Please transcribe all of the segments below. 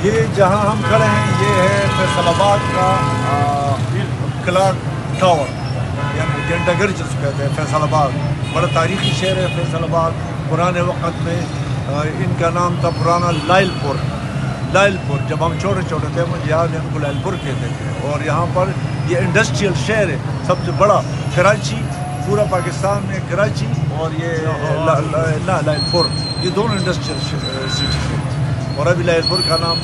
ये जहाँ हम खड़े हैं ये है फैसलाबाद का क्लॉक टावर, यानी घंटाघर जिसको कहते हैं फैसलाबाद। बड़ा तारीखी शहर है फैसलाबाद। पुराने वक़्त में इनका नाम था पुराना लाइलपुर। जब हम छोटे छोटे थे मुझे याद है इनको लाइलपुर कहते थे। और यहाँ पर ये इंडस्ट्रियल शहर है सबसे बड़ा। कराची, पूरा पाकिस्तान में कराची और ये लाइलपुर, ये दोनों इंडस्ट्रियल सिटीज़ हैं। और अभी लाइलपुर का नाम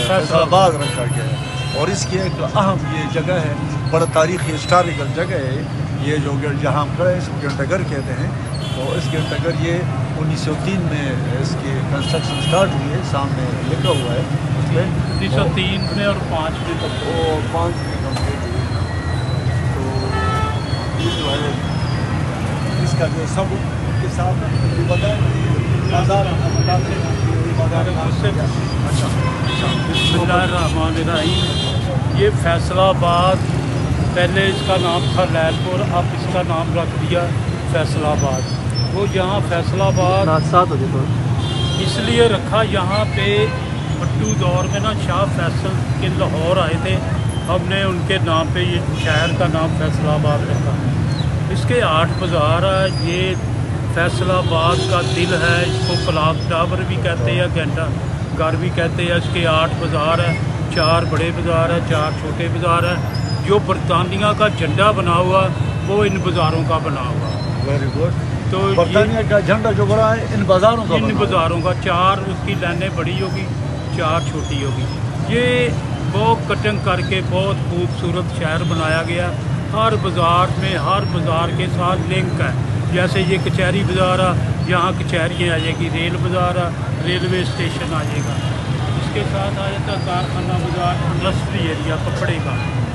फैसलाबाद रखा गया है। और इसकी एक अहम ये जगह है, बड़ा तारीखी हिस्टोरिकल जगह है ये, जो जहाँ हम खड़े हैं इसको घंटाघर कहते हैं। तो इस घंटाघर ये 1903 में इसकी कंस्ट्रक्शन स्टार्ट हुई है, सामने लिखा हुआ है उसमें 1903 में और 5 में तो 5 में कम्प्लीट हुई। तो ये जो है इसका जो सब के साथ बाजार ये फैसलाबाद, पहले इसका नाम था लैलपुर, अब इसका नाम रख दिया फैसलाबाद। वो यहाँ फैसलाबाद इसलिए रखा, यहाँ पे भट्टू दौर में ना शाह फैसल के लाहौर आए थे, हमने उनके नाम पे ये शहर का नाम फैसलाबाद रखा। इसके 8 बाज़ार है, ये फैसलाबाद का दिल है। इसको क्लॉक टावर भी कहते हैं, घंटा घर भी कहते हैं। इसके 8 बाज़ार है, 4 बड़े बाज़ार है, 4 छोटे बाज़ार है। जो बरतानिया का झंडा बना हुआ वो इन बाज़ारों का बना हुआ। Very good. तो बरतानिया का झंडा जो बना है इन बाज़ारों का 4 उसकी लाइनें बड़ी होगी, 4 छोटी होगी। ये बहुत कटिंग करके बहुत खूबसूरत शहर बनाया गया। हर बाज़ार में, हर बाज़ार के साथ लिंक है। जैसे ये कचहरी बाज़ार है, यहाँ कचहरी आ जाएगी। रेल बाज़ार है, रेलवे स्टेशन आ जाएगा। उसके साथ आ जाता है कारखाना बाज़ार, इंडस्ट्री एरिया कपड़े का।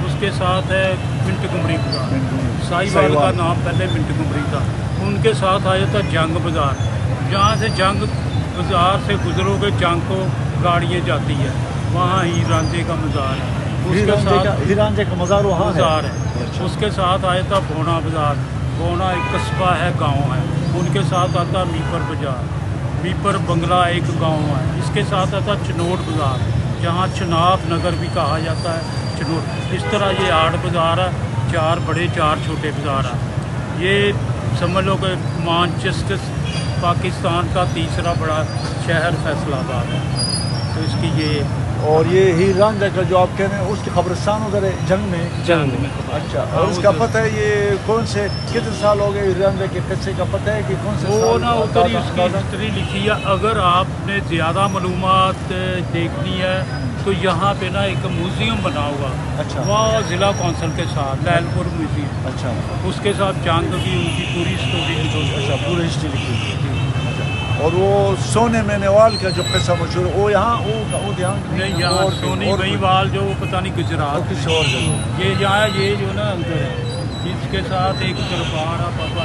उसके साथ है मिंट गुमरी बाज़ार, साहिवाल का नाम पहले मिंट गुमरी था। उनके साथ आ जाता है जंग बाज़ार। जहाँ से जंग बाज़ार से गुजरोगे जंग को गाड़ियाँ जाती है, वहाँ ही रांझे का मज़ार है। उसके साथ हीरांझे का मज़ार है। उसके साथ आ जाता भोना बाज़ार। भोना एक कस्बा है, गांव है। उनके साथ आता मीपर बाज़ार, मीपर बंगला एक गांव है। इसके साथ आता चनोट बाज़ार, जहाँ चनाब नगर भी कहा जाता है, चनोट। इस तरह ये 8 बाज़ार है, 4 बड़े 4 छोटे बाज़ार हैं। ये समझ लो कि मानचेस्टर पाकिस्तान का तीसरा बड़ा शहर फैसलाबाद है। तो इसकी ये और ये हीरांझा का जो आप कह रहे हैं उसकी कब्रिस्तान उधर है जंग में। अच्छा, और उसका पता है ये कौन से कितने साल हो गए हीरांझा के किस्से का पता है कि कौन से वो ना उधर ही उसकी हिस्ट्री लिखी है। अगर आपने ज़्यादा मालूमात देखनी है तो यहाँ पे ना एक म्यूज़ियम बना हुआ। अच्छा। वहाँ ज़िला कौंसिल के साथ लैलपुर म्यूज़ियम। अच्छा। उसके साथ जंग की उनकी पूरी स्टोरी लिखी। अच्छा, पूरी हिस्ट्री लिखी हुई। और वो सोने मेनेवाल का जो किस्सा मशहूर, वो यहाँ वो ध्यान नहीं, यहाँ सोनी महिवाल जो पता नहीं गुजरात किसी और जगह। ये यहाँ ये जो ना उधर है, इसके साथ एक दरबार है बाबा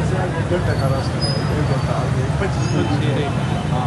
से घंटे का रास्ता है, 1 घंटा आगे 25 मिनट। हाँ।